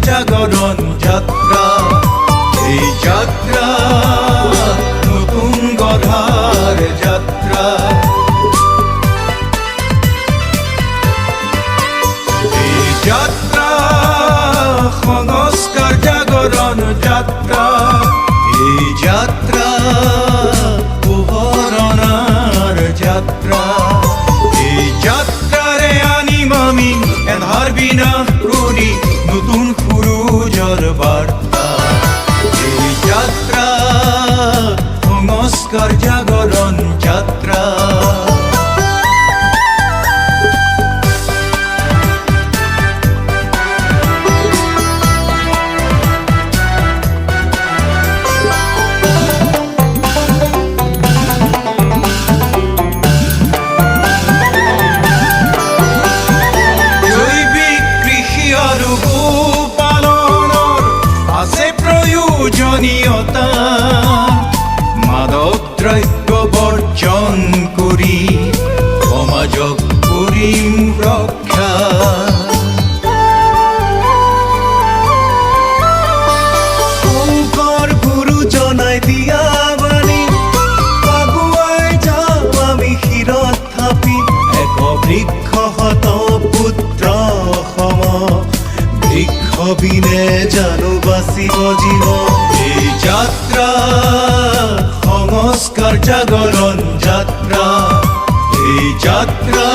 জাগরণ যাত্রা এই যাত্রা নতুন গধার যাত্রা এই যাত্রা সংস্কার জাগরণ যাত্রা এই যাত্রা পোহরণার যাত্রা এই যাত্রারে আনিম আমি এধার বিনা করি নতুন সুৰুজৰ বাৰ্তা এই যাত্ৰা সংস্কাৰ জাগৰণ যাত্ৰা প্ৰয়োজনীয়তা মাদক দ্ৰব্য বৰ্জন কৰি সমাজক কৰিম ৰক্ষা শংকৰ গুৰুজনাই দিয়া বাণী আগুৱাই যাওঁ আমি শিৰত থাপি এক বৃক্ষ শত পুত্ৰ সম বৃক্ষ বিনে জানো বাচিব জীৱ এই যাত্ৰা সংস্কাৰ জাগৰণ যাত্ৰা এই যাত্ৰা